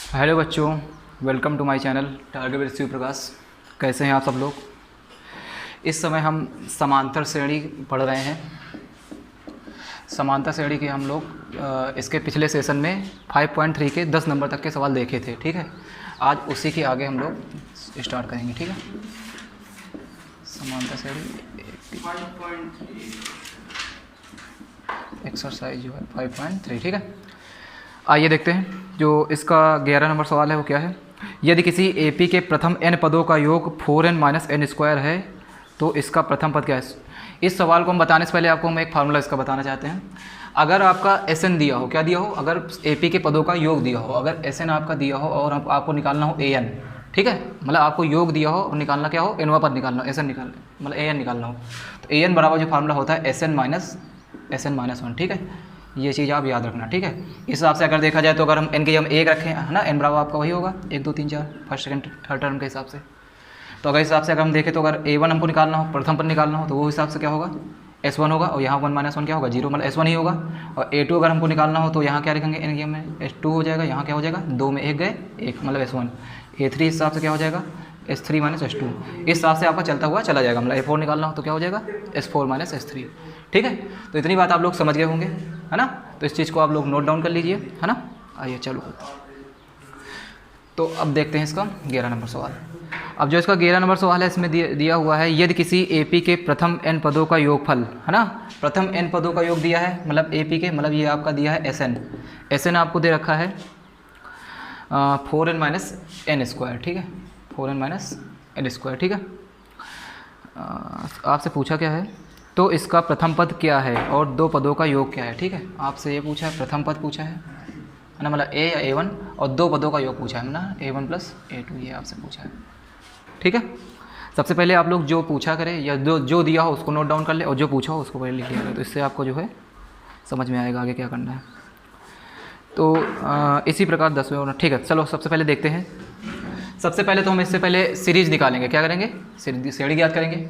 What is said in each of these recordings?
Hello बच्चों, welcome to my channel target with Shiv Prakash. कैसे हैं आप सब लोग। इस समय हम समांतर श्रेणी पढ़ रहे हैं। समांतर श्रेणी के हम लोग इसके पिछले सेशन में 5.3 के 10 नंबर तक के सवाल देखे थे। ठीक है, आज उसी के आगे हम लोग स्टार्ट करेंगे। ठीक है, समांतर श्रेणी एक्सरसाइज जो है 5.3। ठीक है, आइए देखते हैं। जो इसका 11 नंबर सवाल है वो क्या है। यदि किसी एपी के प्रथम n पदों का योग 4n - n² है तो इसका प्रथम पद क्या है। इस सवाल को हम बताने से पहले आपको हम एक फार्मूला इसका बताना चाहते हैं। अगर आपका Sn दिया हो, क्या दिया हो, अगर एपी के पदों का योग दिया हो, अगर Sn आपका दिया हो और आपको निकालना हो an, ठीक है, मतलब आपको योग दिया हो और निकालना क्या हो, nवां पद निकालना हो, Sn निकालना, मतलब an निकालना हो, तो an बराबर जो फार्मूला होता है Sn - 1। ठीक है, ये चीज़ आप याद रखना। ठीक है, इस हिसाब से अगर देखा जाए तो अगर हम n के हम 1 रखें, है ना, n बराबर आपका वही होगा 1 2 3 4 फर्स्ट सेकंड थर्ड टर्म के हिसाब से। तो अगर इस हिसाब से अगर हम देखें तो अगर a1 हमको निकालना हो, प्रथम पद निकालना हो, तो वो हिसाब से क्या होगा, s1 होगा, और यहाँ 1 - 1 क्या होगा, 0, मतलब s1 ही होगा। और a2 अगर हमको निकालना हो तो यहाँ क्या लिखेंगे, n के में s2 हो जाएगा, यहाँ क्या हो जाएगा, 2 में 1 गए 1, मतलब s1। a3 इस हिसाब से क्या हो जाएगा, s3 - s2। इस हिसाब से आपका चलता हुआ चला जाएगा, मतलब a4 निकालना हो तो क्या हो जाएगा, s4 - s3। ठीक है, तो इतनी बात आप लोग समझ गए होंगे, है ना। तो इस चीज़ को आप लोग नोट डाउन कर लीजिए, है ना। आइए चलो, तो अब देखते हैं इसका 11 नंबर सवाल। अब जो इसका 11 नंबर सवाल है इसमें दिया हुआ है, यदि किसी एपी के प्रथम n पदों का योगफल, है ना, प्रथम n पदों का योग दिया है, मतलब एपी के, मतलब ये आपका दिया है Sn आपको दे रखा है 4n - n²। ठीक है, 4n - n²। ठीक है, आपसे पूछा क्या है, तो इसका प्रथम पद क्या है और दो पदों का योग क्या है। ठीक है, आपसे ये पूछा है, प्रथम पद पूछा है ना, मतलब a या a1, और दो पदों का योग पूछा है ना, a1 + a2, ये आपसे पूछा है। ठीक है, सबसे पहले आप लोग जो पूछा करें या जो दिया हो उसको नोट डाउन कर ले, और जो पूछा हो उसको पहले लिख लिया करें, तो इससे आपको जो है समझ में आएगा आगे क्या करना है। तो इसी प्रकार 10वें और, ठीक है, चलो सबसे पहले देखते हैं। सबसे पहले तो हम इससे पहले सीरीज निकालेंगे, क्या करेंगे, श्रेणी ज्ञात करेंगे।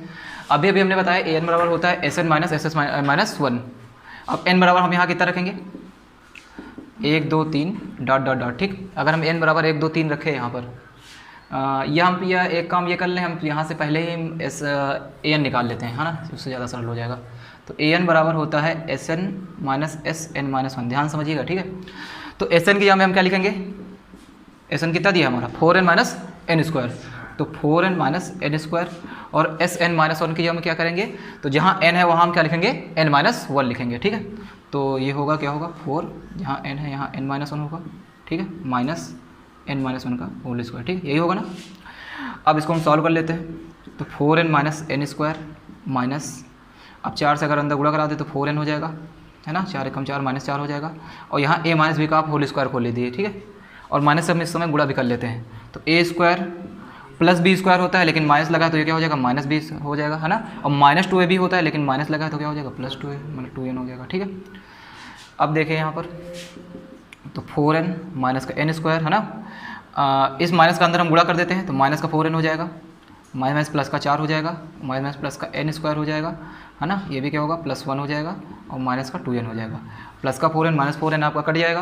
अभी हमने बताया an बराबर होता है Sn - ss - 1। अब n बराबर हम यहाँ कितना रखेंगे, 1 2 3 डॉट डॉट डॉट। ठीक, अगर हम n बराबर 1 2 3 रखें यहाँ पर, या एक काम ये कर लें, हम यहाँ से पहले ही an निकाल लेते हैं, है ना, उससे ज़्यादा सरल हो जाएगा। तो an बराबर होता है Sn - Sn - 1। ध्यान समझिएगा। ठीक है, तो Sn की यहाँ में हम क्या लिखेंगे, Sn कितना दिया हमारा 4n - n², तो 4n - n²। और Sn - 1 की हम क्या करेंगे, तो जहाँ n है वहाँ हम क्या लिखेंगे, n - 1 लिखेंगे। ठीक है, तो ये होगा, क्या होगा, 4, जहाँ n है यहाँ n - 1 होगा। ठीक है, माइनस n - 1 का होल स्क्वायर। ठीक, यही होगा ना। अब इसको हम सॉल्व कर लेते हैं, तो 4n - n² माइनस, अब 4 से अगर अंदर गुणा करा दे तो 4n हो जाएगा, है ना, 4 एकम 4 -4 हो जाएगा। और यहाँ a - b का आप होल स्क्वायर खोल लीजिए। ठीक है, और माइनस से हम इस समय गुणा भी कर लेते हैं, तो a² + b² होता है, लेकिन माइनस लगा है तो ये क्या हो जाएगा, -b हो जाएगा, है ना। और -2a भी होता है, लेकिन माइनस लगा है तो क्या हो जाएगा, +2a, मतलब 2n हो जाएगा। ठीक है, अब देखें यहाँ पर, तो 4n माइनस का n², है ना, इस माइनस का अंदर हम गुणा कर देते हैं, तो माइनस का 4n हो जाएगा, माइनस प्लस का 4 हो जाएगा, माइनस प्लस का n² हो जाएगा, है ना, ये भी क्या होगा, +1 हो जाएगा, और माइनस का 2n हो जाएगा। प्लस का 4n माइनस 4n आपका कट जाएगा,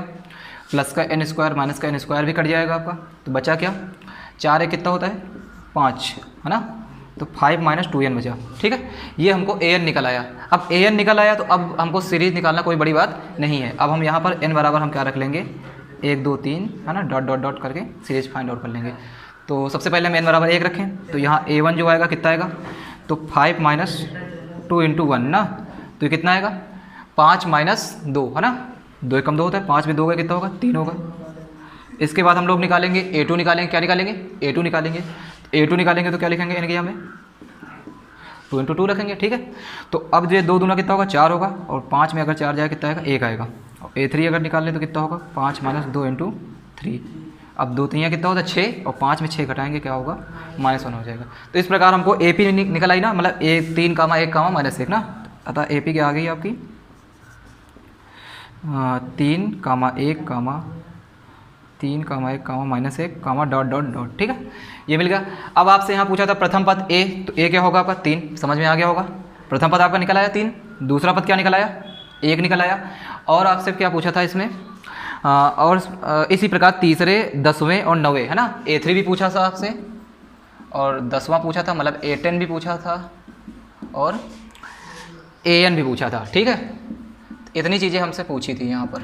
प्लस का n² माइनस का n² भी कट जाएगा आपका, तो बचा क्या, 4 एक कितना होता है 5, है ना, तो 5 - 2n बचा। ठीक है, ये हमको an निकल आया। अब an निकल आया तो अब हमको सीरीज निकालना कोई बड़ी बात नहीं है। अब हम यहाँ पर n बराबर हम क्या रख लेंगे, 1 2 3, है ना, डॉट डॉट डॉट करके सीरीज फाइंड आउट कर लेंगे। तो सबसे पहले हम n बराबर 1 रखें, तो यहाँ a1 जो आएगा कितना आएगा, तो 5 - 2 × 1 ना, तो ये कितना आएगा, 5 - 2, है ना, 2 एकम 2 होता है, 5 में 2 गए कितना होगा, 3 होगा। इसके बाद हम लोग निकालेंगे a2 निकालेंगे, क्या निकालेंगे, a2 निकालेंगे। a2 निकालेंगे तो क्या लिखेंगे, इनके यहाँ में 2 × 2 रखेंगे। ठीक है, तो अब जो 2 दूना कितना होगा, 4 होगा, और 5 में अगर 4 जाए कितना आएगा, 1 आएगा। और a3 अगर निकाल लें तो कितना होगा, 5 - 2 × 3। अब 2 3 कितना होता है 6, और 5 में 6 घटाएंगे क्या होगा, -1 हो जाएगा। तो इस प्रकार हमको AP निकल आई ना, मतलब 3, 1, -1 ना, अतः AP के आ गई आपकी 3, 1, 3, 1, -1, डॉट डॉट डॉट। ठीक है, ये मिल गया। अब आपसे यहाँ पूछा था प्रथम पद a, तो a क्या होगा आपका 3, समझ में आ गया होगा। प्रथम पद आपका निकल आया 3, दूसरा पद क्या निकल आया, 1 निकल आया। और आपसे क्या पूछा था इसमें, और इसी प्रकार तीसरे, 10वें और 9वें, है ना। A3 भी पूछा था आपसे, और 10वां पूछा था, मतलब A10 भी पूछा था, और AN भी पूछा था, ठीक है। इतनी चीज़ें हमसे पूछी थी यहाँ पर।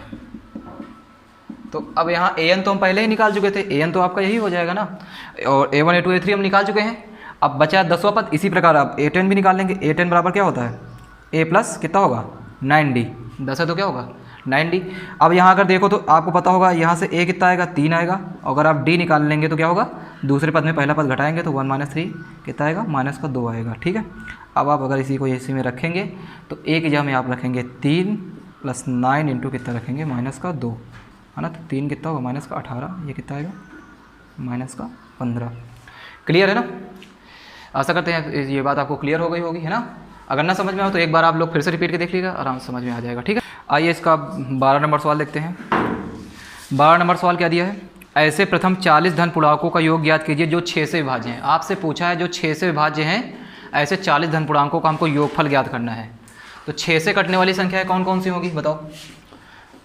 तो अब यहाँ AN तो हम पहले ही निकाल चुके थे, AN तो आपका यही हो जाएगा ना, और A1 A2 A3 हम निकाल चुके हैं। अब बचा 10वां पद, इसी प्रकार आप A10 भी निकाल लेंगे। A10 बराबर क्या होता है, A प्लस कितना होगा 9D, 10 है तो क्या होगा 9D। अब यहाँ अगर देखो तो आपको पता होगा यहाँ से A कितना आएगा, 3 आएगा। अगर आप D निकाल लेंगे तो क्या होगा, दूसरे पद में पहला पद घटाएंगे तो 1 - 3 कितना आएगा, -2 आएगा, ठीक है। अब आप अगर इसी को इसी में रखेंगे तो A की जगह में आप रखेंगे 3 + 9 इंटू कितना रखेंगे, -2, है ना। तो 3 कितना होगा, -18, ये कितना आएगा, -15। क्लियर है ना। आशा करते हैं ये बात आपको क्लियर हो गई होगी, है ना। अगर ना समझ में आओ तो एक बार आप लोग फिर से रिपीट के देख लीजिएगा, आराम से समझ में आ जाएगा, ठीक है। आइए इसका 12 नंबर सवाल देखते हैं। 12 नंबर सवाल क्या दिया है, ऐसे प्रथम 40 धन पूर्णांकों का योग ज्ञात कीजिए जो 6 से विभाज्य हैं। आपसे पूछा है जो 6 से विभाज्य हैं, ऐसे 40 धन पूर्णांकों का हमको योगफल ज्ञात करना है। तो 6 से कटने वाली संख्या कौन कौन सी होगी बताओ।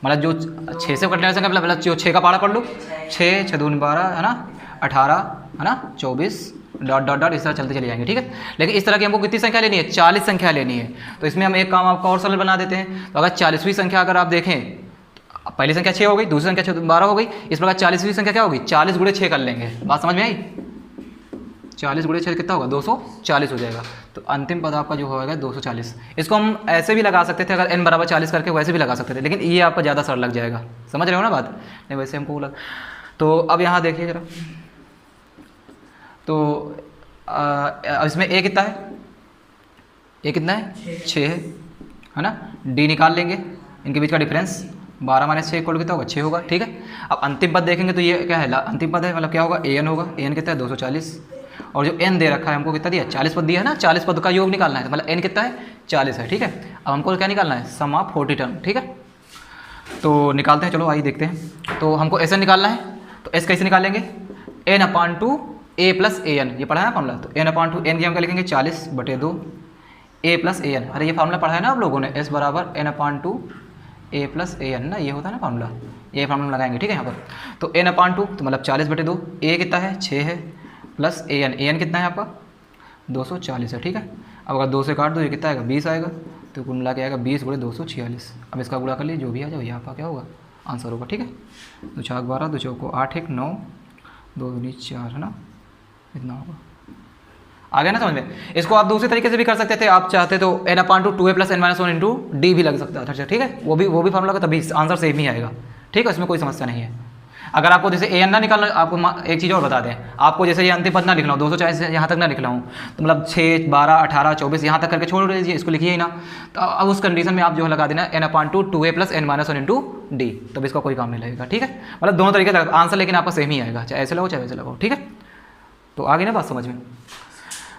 मतलब जो 6 से कटने वाली संख्या, मतलब जो 6 का पारा पढ़ लो, 6 × 6 = 12, है ना, 18, है ना, 24, डॉट इस तरह चलते चले जाएंगे, ठीक है। लेकिन इस तरह की हमको कितनी संख्या लेनी है, 40 संख्या लेनी है। तो इसमें हम एक काम आपका और सरल बना देते हैं। तो अगर 40वीं संख्या अगर आप देखें, पहली संख्या 6 हो गई, दूसरी संख्या 12 हो गई, इस प्रकार 40वीं संख्या क्या होगी, 40 × 6 कर लेंगे। बात समझ में आई। 40 × 6 कितना होगा, 240 हो जाएगा। तो अंतिम पद आपका जो होगा 240। इसको हम ऐसे भी लगा सकते थे, अगर n = 40 करके वैसे भी लगा सकते थे, लेकिन ये आपका ज़्यादा सरल लग जाएगा। समझ रहे हो ना बात, नहीं वैसे हमको लग। तो अब यहाँ देखिए जरा, तो इसमें A कितना है, A कितना है, 6 है ना। D निकाल लेंगे, इनके बीच का डिफरेंस 12 - 6 = कितना होगा, 6 होगा, ठीक है। अब अंतिम पद देखेंगे तो ये क्या है, अंतिम पद है, मतलब क्या होगा, AN होगा। AN कितना है, 240, और जो n दे रखा है हमको कितना दिया, 40 पद दिया है ना। 40 पद का योग निकालना है, तो मतलब n कितना है, 40 है, ठीक है। अब हमको क्या निकालना है, सम ऑफ 40 टर्म, ठीक है। तो निकालते हैं, चलो आइए देखते हैं। तो हमको SN निकालना है, तो S कैसे निकालेंगे, n/2 A + AN, ये पढ़ा है फॉर्मूला। तो n/2 n की हम क्या लिखेंगे, 40/2 A + AN। अरे ये फार्मूला पढ़ा है ना आप लोगों ने, S = n/2 A + AN ना, ये होता है ना फार्मूला, ये फार्मूला लगाएंगे, ठीक है। यहाँ पर तो n/2 तो मतलब 40/2, A कितना है, 6 है, प्लस AN कितना है आपका, 240 है, ठीक है। अब अगर 2 से काट दो ये कितना आएगा, 20 आएगा। तो कुल मिला के आएगा 20 × 246। अब इसका गुणा कर लीजिए, जो भी आ जाए वही आपका क्या होगा, आंसर होगा, ठीक है। 2 × 12, 2 × 8, 1 9, 2 × 4, है ना, इतना होगा। आ गया ना समझ में। इसको आप दूसरे तरीके से भी कर सकते थे, आप चाहते तो n/2 2A + n - 1 × D भी लग सकता था, ठीक है। वो भी फार्मूला का, तभी आंसर सेम ही आएगा, ठीक है, इसमें कोई समस्या नहीं है। अगर आपको जैसे AN ना निकालना, आपको एक चीज़ और बता दें, आपको जैसे ये अंतिम पद ना लिखना हो, 240 से यहाँ तक ना लिखना हूँ, तो मतलब 6, 12, 18, 24 यहाँ तक करके छोड़ दीजिए, इसको लिखिए ही ना। तो अब उस कंडीशन में आप जो है लगा देना n/2 2A + n - 1 × D, तब इसका कोई काम नहीं लगेगा, ठीक है। मतलब दोनों तरीके से आंसर लेकिन आपका सेम ही आएगा, चाहे ऐसे लगाओ चाहे वैसे लगाओ, ठीक है। तो आगे ना बात समझ में।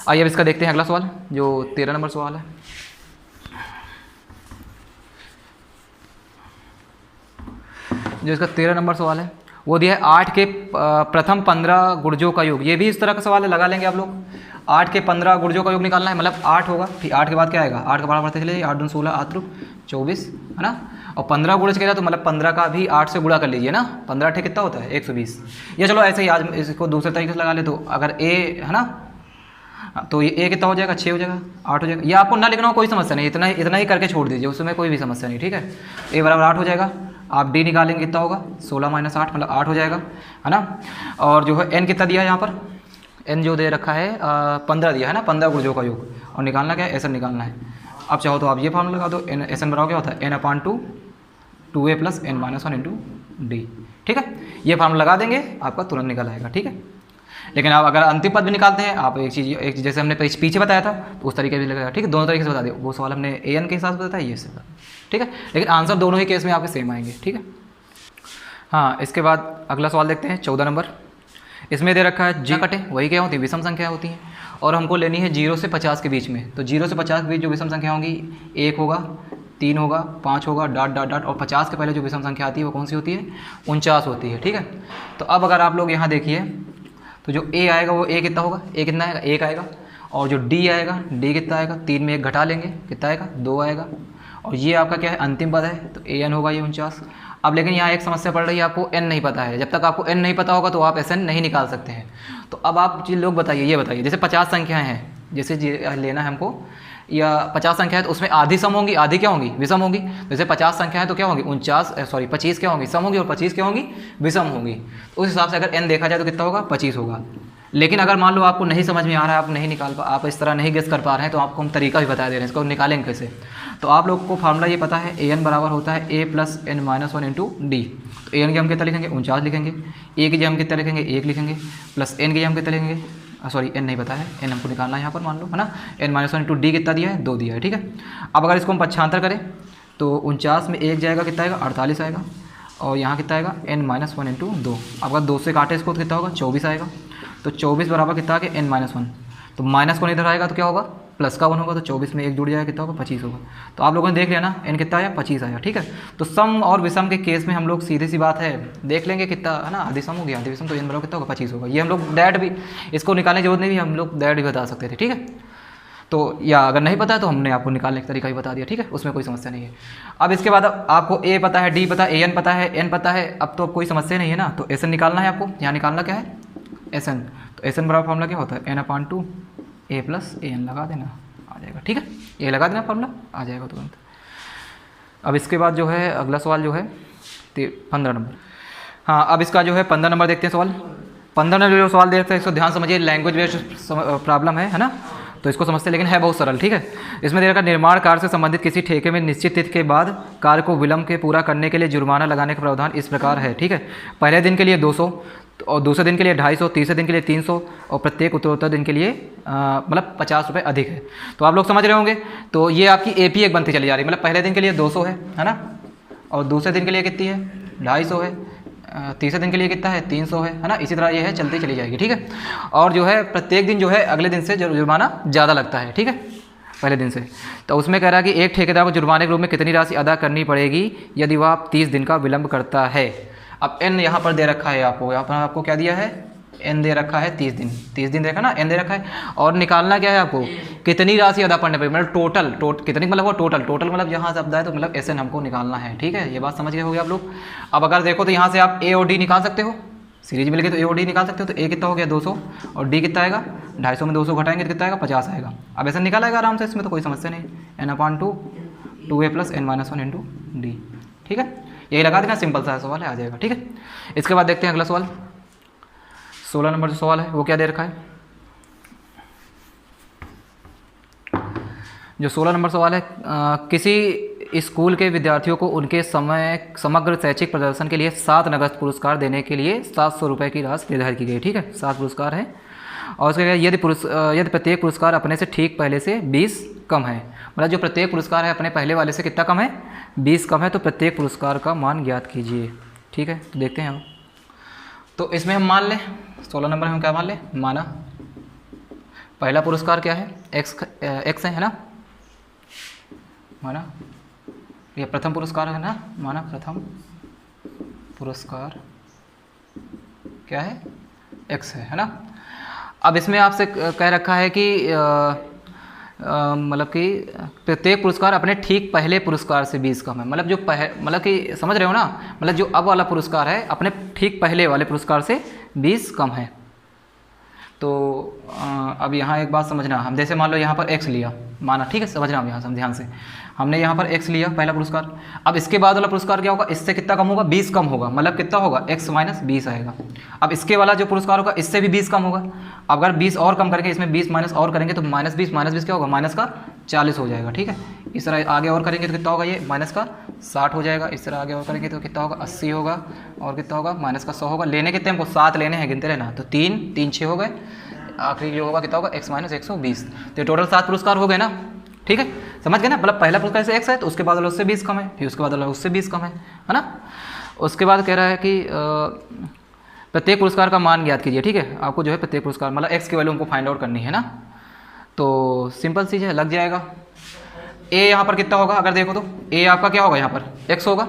आइए अब इसका देखते हैं अगला सवाल, जो 13 नंबर सवाल है। जो इसका 13 नंबर सवाल है वो दिया है 8 के प्रथम 15 गुणजों का योग। ये भी इस तरह का सवाल है, लगा लेंगे आप लोग। 8 के 15 गुणजों का योग निकालना है, मतलब 8 होगा, फिर 8 के बाद क्या आएगा, 8 का बड़ा बढ़ते चलिए, 8 दूनी 16, 8 त्रिक 24, है ना। और 15 गुणज किया तो मतलब 15 का भी 8 से गुणा कर लीजिए ना, 15 8 कितना होता है, 120। या चलो ऐसे ही आज इसको दूसरे तरीके से लगा ले, तो अगर A है ना, तो ये A कितना हो जाएगा, 6 हो जाएगा, 8 हो जाएगा। ये आपको ना लिखना हो कोई समस्या नहीं, इतना ही करके छोड़ दीजिए, उसमें कोई भी समस्या नहीं, ठीक है। A = 8 हो जाएगा। आप D निकालेंगे कितना होगा, 16 - 8 मतलब 8 हो जाएगा, है ना। और जो है N कितना दिया है यहाँ पर, N जो दे रखा है 15 दिया है ना, 15 गुणजों का योग। और निकालना क्या है, SN निकालना है। अब चाहो तो आप ये फॉर्मूला लगा दो, SN बराबर क्या होता है, n/2 2A + n - 1 × D, ठीक है। ये फार्मूला लगा देंगे, आपका तुरंत निकल आएगा, ठीक है। लेकिन आप अगर अंतिम पद भी निकालते हैं, आप एक चीज़ जैसे हमने पीछे बताया था, तो उस तरीके भी लगेगा, ठीक है। दोनों तरीके से बता दिए, वो सवाल हमने AN के हिसाब से बताया, ये से, ठीक है। लेकिन आंसर दोनों ही केस में आपके सेम आएंगे, ठीक है। हाँ, इसके बाद अगला सवाल देखते हैं, 14 नंबर। इसमें दे रखा है जी कटे, वही क्या होती है, विषम संख्या होती है, और हमको लेनी है 0 से 50 के बीच में। तो 0 से 50 के बीच जो विषम संख्या होंगी, 1 होगा, 3 होगा, 5 होगा, डॉट डॉट डॉट, और 50 के पहले जो विषम संख्या आती है वो कौन सी होती है, 49 होती है, ठीक है। तो अब अगर आप लोग यहाँ देखिए, तो जो A आएगा वो A कितना होगा, A कितना आएगा, 1 आएगा। और जो D आएगा, D कितना आएगा, 3 में 1 घटा लेंगे, कितना आएगा, 2 आएगा। और ये आपका क्या है, अंतिम पद है, तो AN होगा ये 49। अब लेकिन यहाँ एक समस्या पड़ रही है, आपको n नहीं पता है। जब तक आपको n नहीं पता होगा तो आप Sn नहीं निकाल सकते हैं। तो अब आप जी लोग बताइए, ये बताइए जैसे 50 संख्याएं हैं, जैसे लेना है हमको, या 50 संख्या है तो उसमें आधी सम होंगी, आधी क्या होंगी, विषम होंगी। जैसे 50 संख्या है तो क्या होंगी, 25 क्या होंगी, सम होंगी, और 25 क्या होंगी, विषम होंगी। तो उस हिसाब से अगर n देखा जाए तो कितना होगा, 25 होगा। लेकिन अगर मान लो आपको नहीं समझ में आ रहा है, आप नहीं निकाल आप इस तरह नहीं गेस कर पा रहे हैं, तो आपको हम तरीका भी बता दे रहे हैं इसको निकालेंगे कैसे। तो आप लोग को फार्मूला ये पता है, an बराबर होता है a plus n minus 1 into D. तो an की हम कितना लिखेंगे, 49 लिखेंगे, a की जगह हम कितना लिखेंगे, 1 लिखेंगे, प्लस n की जगह हम कितना लिखेंगे, सॉरी n नहीं पता है, n हमको निकालना है यहाँ पर, मान लो है ना, n माइनस 1 इंटू डी कितना दिया है, 2 दिया है, ठीक है। अब अगर इसको हम पक्षांतर करें तो 49 में 1 जाएगा, कितना आएगा, 48 आएगा, और यहाँ कितना आएगा, n माइनस 1 इंटू 2। अब अगर 2 से काटे इसको तो कितना होगा, 24 आएगा। तो 24 बराबर कितना आ गया, n माइनस 1। तो माइनस को इधर आएगा तो क्या होगा, प्लस का 1 होगा, तो 24 में 1 जुड़ जाएगा, कितना होगा, 25 होगा। तो आप लोगों ने देख लिया ना, n कितना आया, 25 आया, ठीक है। तो सम और विषम के केस में हम लोग सीधी सी बात है देख लेंगे कितना है ना, आधी सम हो गया, आधी विषम, तो n बराबर कितना होगा, 25 होगा। ये हम लोग डायरेक्ट भी इसको निकालने की जरूरत नहीं भी, हम लोग डायरेक्ट भी बता सकते थे, ठीक है। तो या अगर नहीं पता है तो हमने आपको निकालने का तरीका भी बता दिया, ठीक है, उसमें कोई समस्या नहीं है। अब इसके बाद आपको a पता है, d पता है, an पता है, n पता है, अब तो कोई समस्या नहीं है ना। तो Sn निकालना है आपको, यहाँ निकालना क्या है, Sn। तो Sn बराबर फॉर्मूला क्या होता है, n/2 a प्लस an लगा देना, आ जाएगा, ठीक है, ये लगा देना फॉर्मूला, आ जाएगा तुरंत। अब इसके बाद जो है अगला सवाल जो है 15 नंबर। हाँ, अब इसका जो है 15 नंबर देखते हैं सवाल। 15 नंबर जो सवाल देखते हैं इसको ध्यान समझिए, लैंग्वेज बेस्ड प्रॉब्लम है ना, तो इसको समझते हैं, लेकिन है बहुत सरल, ठीक है। इसमें दे रखा निर्माण कार्य से संबंधित किसी ठेके में निश्चित तिथि के बाद कार्य को विलंब के पूरा करने के लिए जुर्माना लगाने का प्रावधान इस प्रकार है, ठीक है। पहले दिन के लिए 200, और दूसरे दिन के लिए 250, तीसरे दिन के लिए 300, और प्रत्येक उत्तरोत्तर दिन के लिए मतलब 50 रुपये अधिक है। तो आप लोग समझ रहे होंगे, तो ये आपकी AP एक बनती चली जा रही है, मतलब पहले दिन के लिए 200 है ना, और दूसरे दिन के लिए कितनी है, 250 है, तीसरे दिन के लिए कितना है, 300 है ना, इसी तरह ये है चलती चली जाएगी, ठीक है। और जो है प्रत्येक दिन जो है अगले दिन से जुर्माना ज़्यादा लगता है, ठीक है, पहले दिन से। तो उसमें कह रहा है कि एक ठेकेदार को जुर्माने के रूप में कितनी राशि अदा करनी पड़ेगी यदि वह 30 दिन का विलंब करता है। अब n यहाँ पर दे रखा है आपको, यहाँ पर आपको क्या दिया है, n दे रखा है 30 दिन, 30 दिन देखा ना, n दे रखा है, और निकालना क्या है आपको, कितनी राशि अदा करनी पड़ेगी, मतलब टोटल कितनी, मतलब वो टोटल मतलब जहाँ से अदा है तो मतलब Sn हमको निकालना है, ठीक है। ये बात समझ गए होगे आप लोग। अब अगर देखो तो यहाँ से आप a और d निकाल सकते हो, सीरीज मिल गई तो a और d निकाल सकते हो। तो a कितना हो गया, 200, और d कितना आएगा, 250 में 200 घटाएंगे तो कितना आएगा, 50 आएगा। अब Sn निकालेगा आराम से, इसमें तो कोई समस्या नहीं, n/2 2a plus n minus 1 into D, ठीक है। यही लगा देना, सिंपल सा सवाल है, आ जाएगा, ठीक है। इसके बाद देखते हैं अगला सवाल, 16 नंबर जो सवाल है वो क्या दे रखा है। जो 16 नंबर सवाल है, किसी स्कूल के विद्यार्थियों को उनके समग्र शैक्षिक प्रदर्शन के लिए 7 नगद पुरस्कार देने के लिए 700 रुपये की राशि निर्धारित की गई, ठीक है, 7 पुरस्कार हैं। और उसके बाद यदि प्रत्येक पुरस्कार अपने से ठीक पहले से 20 कम है, मतलब जो प्रत्येक पुरस्कार है अपने पहले वाले से कितना कम है, 20 कम है, तो प्रत्येक पुरस्कार का मान ज्ञात कीजिए, ठीक है। तो देखते हैं हम, तो इसमें हम मान लें 16 नंबर में हम क्या मान लें, माना पहला पुरस्कार क्या है, x है ना, माना ये प्रथम पुरस्कार है ना, माना प्रथम पुरस्कार क्या है, x है ना। अब इसमें आपसे कह रखा है कि मतलब कि प्रत्येक पुरस्कार अपने ठीक पहले पुरस्कार से 20 कम है, मतलब जो मतलब कि समझ रहे हो ना, मतलब जो अब वाला पुरस्कार है अपने ठीक पहले वाले पुरस्कार से 20 कम है। तो अब यहाँ एक बात समझना, हम जैसे मान लो यहाँ पर x लिया, माना, ठीक है, समझना हम यहाँ से ध्यान से, हमने यहाँ पर x लिया पहला पुरस्कार। अब इसके बाद वाला पुरस्कार क्या होगा, इससे कितना कम होगा, 20 कम होगा, मतलब कितना होगा, x माइनस 20 आएगा। अब इसके वाला जो पुरस्कार होगा इससे भी 20 कम होगा। अगर 20 और कम करके इसमें 20 माइनस और करेंगे तो माइनस 20 क्या होगा, माइनस का 40 हो जाएगा, ठीक है। इस तरह आगे और करेंगे तो कितना होगा, ये माइनस का 60 हो जाएगा। इस तरह आगे और करेंगे तो कितना होगा, 80 होगा, और कितना होगा, माइनस का 100 होगा। लेने कितने हमको 7 लेने हैं, गिनते रहना। तो 3 3 6 हो गए, आखिरी जो होगा कितना होगा, x माइनस 120। तो टोटल 7 पुरस्कार हो गए ना, ठीक है, समझ गए ना। मतलब पहला पुरस्कार से x है तो उसके बाद वाला उससे 20 कम है, फिर उसके बाद वाला उससे 20 कम है ना। उसके बाद कह रहा है कि प्रत्येक पुरस्कार का मान ज्ञात कीजिए, ठीक है। आपको जो है प्रत्येक पुरस्कार मतलब x की वैल्यू हमको फाइंड आउट करनी है ना। तो सिंपल चीज़ है, लग जाएगा। a यहाँ पर कितना होगा, अगर देखो तो a आपका क्या होगा, यहाँ पर x होगा,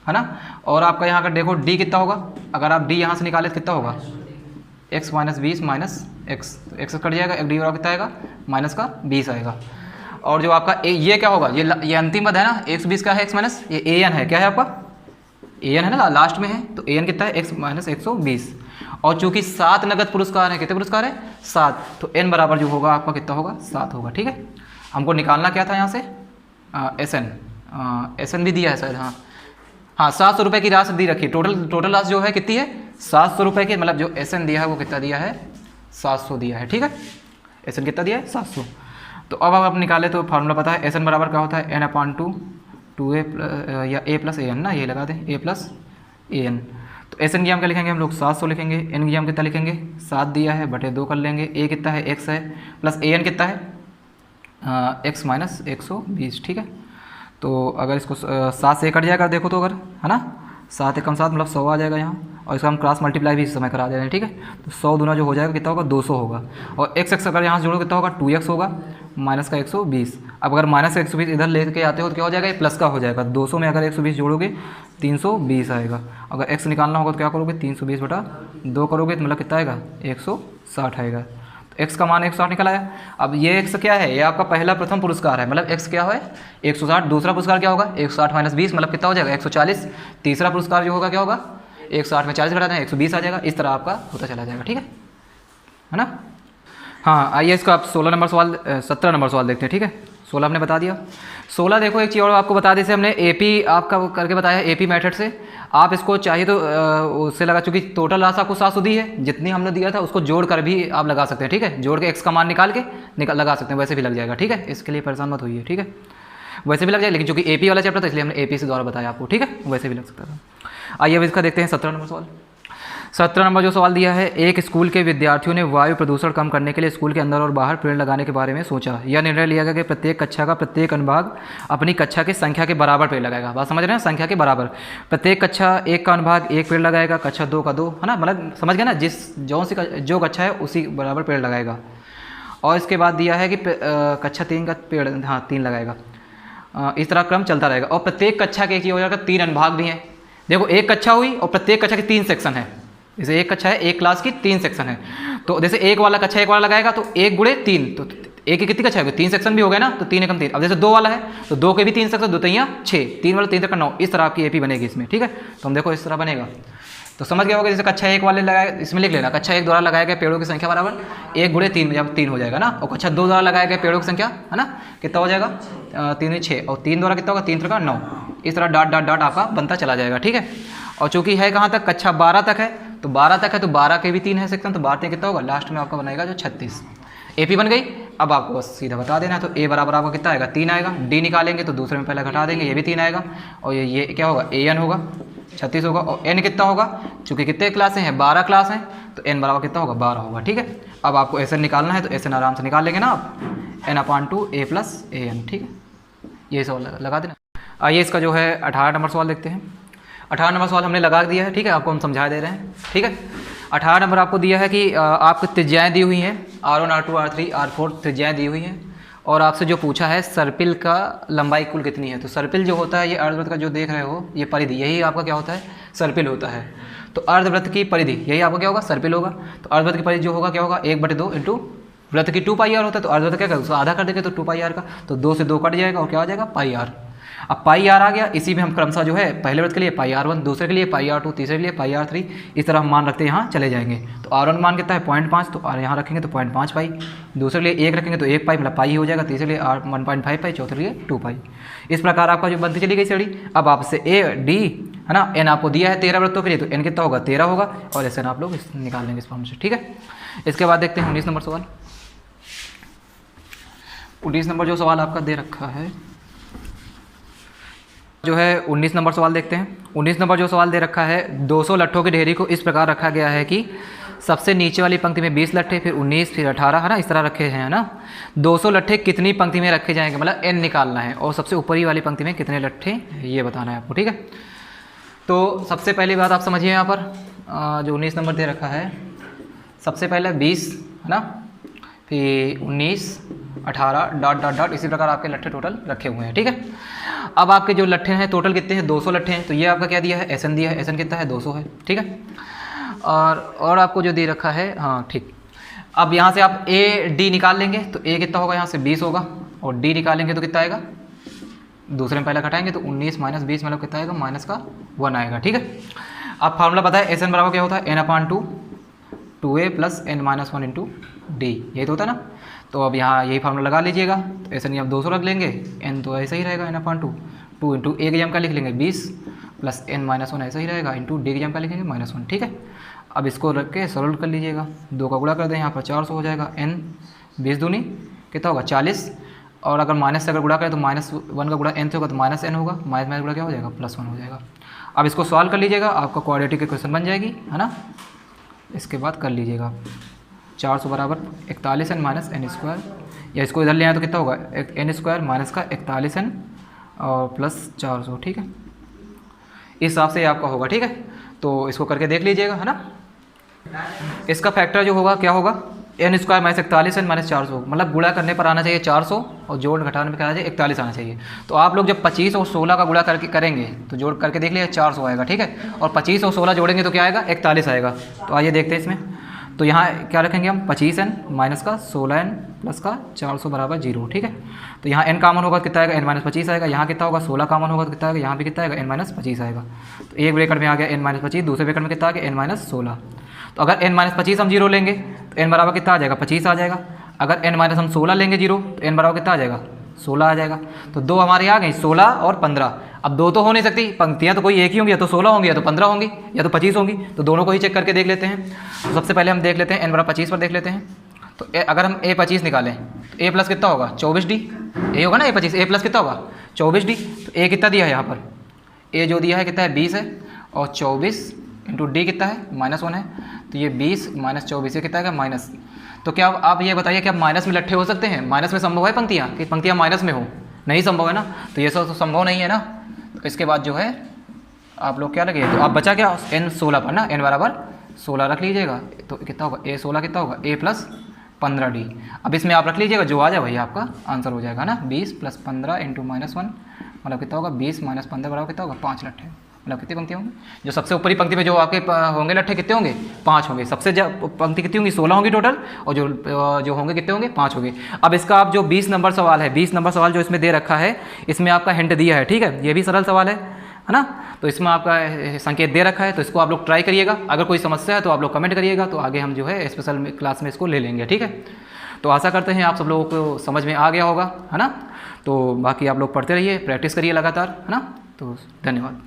है ना। और आपका यहाँ पर देखो d कितना होगा, अगर आप d यहाँ से निकाले तो कितना होगा, x माइनस 20 माइनस x, तो x कट जाएगा, एक डी और कितना आएगा, माइनस का 20 आएगा। और जो आपका ये क्या होगा, ये अंतिम पद है ना, 120 का है x माइनस, ये an है, क्या है आपका ए एन है ना लास्ट में है, तो ए एन कितना है एक्स माइनस 120। और चूंकि 7 नगद पुरस्कार है, कितने पुरस्कार है 7, तो एन बराबर जो होगा आपका कितना होगा 7 होगा। ठीक है, हमको निकालना क्या था यहाँ से एस एन भी दिया है शायद, हाँ 700 रुपये की राशि दी रखी है। टोटल राशि जो है कितनी है 700 रुपये की, मतलब जो एस एन दिया है वो कितना दिया है 700 दिया है। ठीक है, एस एन कितना दिया है 700। तो अब आप निकाले तो फार्मूला पता है, एस एन बराबर क्या होता है n/2 या a प्लस ए एन ना, ये लगा दें a प्लस ए एन। तो एस एन की हम क्या लिखेंगे हम लोग 700 लिखेंगे, एन की हम कितना लिखेंगे 7 दिया है बटे 2 कर लेंगे, a कितना है x है प्लस ए एन कितना है x माइनस 120। ठीक है, तो अगर इसको 7 से कट जाएगा देखो तो अगर है ना 7 एकम 7 मतलब 100 आ जाएगा यहाँ, और इसका हम क्रॉस मल्टीप्लाई भी इस समय करा दे रहे हैं। ठीक है, तो 100 दूना जो हो जाएगा कितना होगा 200 होगा, और x अगर यहाँ से जोड़ो कितना होगा 2x होगा माइनस का 120। अब अगर माइनस का 120 इधर लेके आते हो तो क्या हो जाएगा ये प्लस का हो जाएगा, 200 में अगर 120 जोड़ोगे 320 आएगा। अगर x निकालना होगा तो क्या करोगे 320 बटा 2 करोगे तो मतलब कितना आएगा 160 आएगा। तो x का मान 160 निकल आया। अब ये x क्या है, ये आपका पहला प्रथम पुरस्कार है, मतलब x क्या है 160। दूसरा पुरस्कार क्या होगा 160 माइनस 20 मतलब कितना हो जाएगा 140। तीसरा पुरस्कार जो होगा क्या होगा 160 में 40 घटा दें 120 आ जाएगा। इस तरह आपका होता चला जाएगा। ठीक है ना। हाँ आइए इसका आप 16 नंबर सवाल 17 नंबर सवाल देखते हैं। ठीक है, 16 हमने बता दिया। 16 देखो एक चीज़ और आपको बता दी, से हमने एपी आपका करके बताया एपी मेथड से। आप इसको चाहिए तो उससे लगा, चूँकि टोटल राशि आपको 700 दी है, जितनी हमने दिया था उसको जोड़ कर भी आप लगा सकते हैं। ठीक है, जोड़ के एक्स का मान निकाल के लगा सकते हैं, वैसे भी लग जाएगा। ठीक है, इसके लिए परेशान मत होइए। ठीक है, वैसे भी लग जाएगा, लेकिन चूँकि एपी वाला चैप्टर था इसलिए हमने एपी से द्वारा बताया आपको। ठीक है, वैसे भी लग सकता था। आइए अब इसका देखते हैं 17 नंबर सवाल। 17 नंबर जो सवाल दिया है, एक स्कूल के विद्यार्थियों ने वायु प्रदूषण कम करने के लिए स्कूल के अंदर और बाहर पेड़ लगाने के बारे में सोचा। यह निर्णय लिया गया कि प्रत्येक कक्षा का प्रत्येक अनुभाग अपनी कक्षा की संख्या के बराबर पेड़ लगाएगा। बात समझ रहे हैं, संख्या के बराबर। प्रत्येक कक्षा एक का अनुभाग एक पेड़ लगाएगा, कक्षा 2 का 2, है ना, मतलब समझ गए ना, जो कक्षा है उसी बराबर पेड़ लगाएगा। और इसके बाद दिया है कि कक्षा 3 का पेड़ 3 लगाएगा। इस तरह क्रम चलता रहेगा। और प्रत्येक कक्षा के एक हो जाएगा 3 अनुभाग भी हैं। देखो एक कक्षा हुई और प्रत्येक कक्षा के 3 सेक्शन है। जैसे एक कक्षा है, एक क्लास की 3 सेक्शन है, तो जैसे एक वाला कक्षा एक वाला लगाएगा तो 1 गुणे 3, तो एक की कितनी कक्षा है 3 सेक्शन भी हो गए ना, तो 3 एकम 3। अब जैसे 2 वाला है तो 2 के भी 3 सेक्शन, 2 3 6, 3 वाला 3 तक 9। इस तरह आपकी एपी बनेगी इसमें। ठीक है, तो हम देखो इस तरह बनेगा, तो समझ गया होगा। जैसे कक्षा 1 वाले लगाए, इसमें लिख लेना कक्षा 1 द्वारा लगाए गए पेड़ों की संख्या बराबर 1 गुणे 3, जब 3 हो जाएगा ना। और कक्षा 2 द्वारा लगाए गए पेड़ों की संख्या है ना कितना हो जाएगा 3 6, और 3 द्वारा कितना होगा 3 3 9। इस तरह डॉट डॉट डॉट आपका बनता चला जाएगा। ठीक है, और चूंकि है कहाँ तक कक्षा 12 तक है, तो 12 तक है तो 12 के भी 3 है सेक्शन, तो 12 कितना होगा लास्ट में आपका बनाएगा जो 36। एपी बन गई। अब आपको बस सीधा बता देना है, तो ए बराबर आपका कितना आएगा 3 आएगा। डी निकालेंगे तो दूसरे में पहले घटा देंगे, ये भी 3 आएगा। और ये क्या होगा ए एन होगा 36 होगा। और एन कितना होगा, चूँकि कितने क्लासें हैं 12 क्लास हैं, तो एन बराबर कितना होगा 12 होगा। ठीक है, अब आपको एस एन निकालना है, तो एस एन आराम से निकाल लेंगे ना आप, n/2 a plus A N. ठीक है, ये सवाल लगा देना। आइए इसका जो है 18 नंबर सवाल देखते हैं। 18 नंबर सवाल हमने लगा दिया है। ठीक है, आपको हम समझा दे रहे हैं। ठीक है, 18 नंबर आपको दिया है कि आपको त्रिज्याएँ दी हुई हैं R1 R2 R3 R4 त्रिज्याएँ दी हुई हैं, और आपसे जो पूछा है सर्पिल का लंबाई कुल कितनी है। तो सर्पिल जो होता है ये अर्धवृत्त का जो देख रहे हो ये परिधि, यही आपका क्या होता है सर्पिल होता है। तो अर्धवृत्त की परिधि यही आपका क्या होगा सर्पिल होगा। तो अर्धवृत्त की परिधि जो होगा क्या होगा 1/2 इंटू वृत्त की 2πr होता है, तो अर्धवृत्त क्या करेगा उसको आधा कर देंगे तो 2πr का, तो 2 से 2 कट जाएगा और क्या आ जाएगा πr। अब πr आ गया, इसी में हम क्रमशः जो है पहले वृत्त के लिए πr1, दूसरे के लिए πr2, तीसरे के लिए πr3, इस तरह हम मान रखते हैं यहाँ चले जाएंगे। तो r1 मान कितना है 0.5, तो यहाँ रखेंगे तो 0.5 पाई, दूसरे के लिए 1 रखेंगे तो 1 पाई मतलब पाई हो जाएगा, तीसरे के लिए 1.5 पाई, चौथे के लिए 2 पाई। इस प्रकार आपका जो बनती चली गई सीढ़ी। अब आपसे ए डी है ना, एन आपको दिया है 13 वृत्तों के लिए, तो एन कितना होगा 13 होगा, और ऐसे आप लोग निकाल लेंगे इस फॉर्म से। ठीक है, इसके बाद देखते हैं 19 नंबर सवाल। 19 नंबर जो सवाल आपका दे रखा है जो है 19 नंबर सवाल देखते हैं। 19 नंबर जो सवाल दे रखा है, 200 लट्ठों की ढेरी को इस प्रकार रखा गया है कि सबसे नीचे वाली पंक्ति में 20 लट्ठे, फिर 19, फिर 18 है ना, इस तरह रखे हैं ना। 200 लट्ठे कितनी पंक्ति में रखे जाएंगे, मतलब n निकालना है, और सबसे ऊपरी वाली पंक्ति में कितने लट्ठे ये बताना है आपको। ठीक है, तो सबसे पहली बात आप समझिए यहाँ पर जो 19 नंबर दे रखा है, सबसे पहले 20 है ना, फिर 19, 18 डॉट डॉट डॉट, इसी प्रकार आपके लट्ठे टोटल रखे हुए हैं। ठीक है, अब आपके जो लट्ठे हैं टोटल कितने हैं 200 लट्ठे हैं, तो ये आपका क्या दिया है एस एन दिया है, एस एन कितना है 200 है। ठीक है, और आपको जो दे रखा है हाँ ठीक। अब यहाँ से आप ए डी निकाल लेंगे, तो ए कितना होगा यहाँ से 20 होगा, और डी निकालेंगे तो कितना आएगा दूसरे में पहला घटाएंगे तो 19 माइनस 20 मतलब कितना आएगा, माइनस का 1 आएगा। ठीक है, अब फार्मूला पता है एस एन बराबर क्या होता है, n/2 2a plus n minus 1 into D, यही तो होता है ना। तो अब यहाँ यही फार्मूला लगा लीजिएगा, तो एस एन आप 200 रख लेंगे, n तो ऐसा ही रहेगा n/2, 2 इंटू ए की जगह क्या लिख लेंगे 20 प्लस n माइनस 1 ऐसा ही रहेगा, इंटू डी की जगह क्या लिखेंगे -1। ठीक है, अब इसको रख के सॉल्व कर लीजिएगा, 2 का गुणा कर दें, यहाँ पर 400 हो जाएगा, n 20 दूनी कितना होगा 40, और अगर माइनस से अगर गुणा करें तो -1 का गुणा n से होगा तो -n होगा, माइनस गुणा क्या हो जाएगा +1 हो जाएगा। अब इसको सॉल्व कर लीजिएगा, आपका क्वाड्रेटिक इक्वेशन बन जाएगी, है ना। इसके बाद कर लीजिएगा 400 बराबर 41n माइनस n स्क्वायर, या इसको इधर ले आए तो कितना होगा n स्क्वायर माइनस का 41n और प्लस 400। ठीक है, इस हिसाब से आपका होगा। ठीक है, तो इसको करके देख लीजिएगा, है ना। इसका फैक्टर जो होगा क्या होगा, n square minus 41n minus 400, मतलब गुणा करने पर आना चाहिए 400 और जोड़ घटाने पर क्या आना चाहिए 41 आना चाहिए। तो आप लोग जब 25 और 16 का गुणा करके करेंगे तो जोड़ करके देख लीजिए 400 आएगा। ठीक है, और 25 और 16 जोड़ेंगे तो क्या आएगा 41 आएगा। तो आइए देखते हैं इसमें, तो यहाँ क्या रखेंगे हम 25n माइनस का 16n प्लस का 400 बराबर 0। ठीक है, तो यहाँ n कामन होगा कितना आएगा n माइनस 25 आएगा, यहाँ कितना होगा 16 कामन होगा तो कितना आएगा, यहाँ भी कितना आएगा n माइनस 25 आएगा। तो एक ब्रैकेट में आ गया n माइनस 25, दूसरे ब्रैकेट में कितना आ गया n माइनस 16। तो अगर n माइनस 25 हम 0 लेंगे तो n बराबर कितना आ जाएगा 25 आ जाएगा। अगर n माइनस हम 16 लेंगे 0 तो n बराबर कितना आ जाएगा 16 आ जाएगा। तो दो हमारे आ गई 16 और 15। अब दो तो हो नहीं सकती, पंक्तियाँ तो कोई एक ही होंगी, या तो 16 होंगी या तो 15 होंगी या तो 25 होंगी, तो दोनों को ही चेक करके देख लेते हैं। तो सबसे पहले हम देख लेते हैं n बराबर 25 पर देख लेते हैं। तो अगर हम a 25 निकालें तो a प्लस कितना होगा 24d, a होगा ना a 25, a प्लस कितना होगा 24d। तो a कितना दिया है यहाँ पर, a जो दिया है कितना है 20 है, और 24 इंटू डी कितना है -1 है, तो ये 20 माइनस 24 ये कितना है माइनस। तो क्या आप ये बताइए क्या माइनस में लट्ठे हो सकते हैं, माइनस में संभव है पंक्तियाँ कि पंक्तियाँ माइनस में हो, नहीं संभव है ना। तो ये सब तो संभव नहीं है ना। तो इसके बाद जो है आप लोग क्या लगे, तो आप बचा क्या n 16 पर ना, n बराबर 16 रख लीजिएगा, तो कितना होगा a 16 कितना होगा a प्लस 15d। अब इसमें आप रख लीजिएगा जो आ जाए वही आपका आंसर हो जाएगा ना, 20 प्लस 15 इंटू -1 मतलब कितना होगा 20 माइनस 15 बराबर कितना होगा 5 लट्ठे, मतलब कितनी पंक्ति होंगी, जो सबसे ऊपरी पंक्ति में जो आपके होंगे लट्ठे कितने होंगे 5 होंगे, सबसे पंक्ति कितनी होंगी 16 होंगी टोटल, और जो होंगे कितने होंगे 5 होंगे। अब इसका आप जो 20 नंबर सवाल है, 20 नंबर सवाल जो इसमें दे रखा है, इसमें आपका हिंट दिया है। ठीक है, ये भी सरल सवाल है ना। तो इसमें आपका संकेत दे रखा है, तो इसको आप लोग ट्राई करिएगा। अगर कोई समस्या है तो आप लोग कमेंट करिएगा, तो आगे हम जो है स्पेशल क्लास में इसको ले लेंगे। ठीक है, तो आशा करते हैं आप सब लोगों को समझ में आ गया होगा, है ना। तो बाकी आप लोग पढ़ते रहिए, प्रैक्टिस करिए लगातार, है ना। तो धन्यवाद।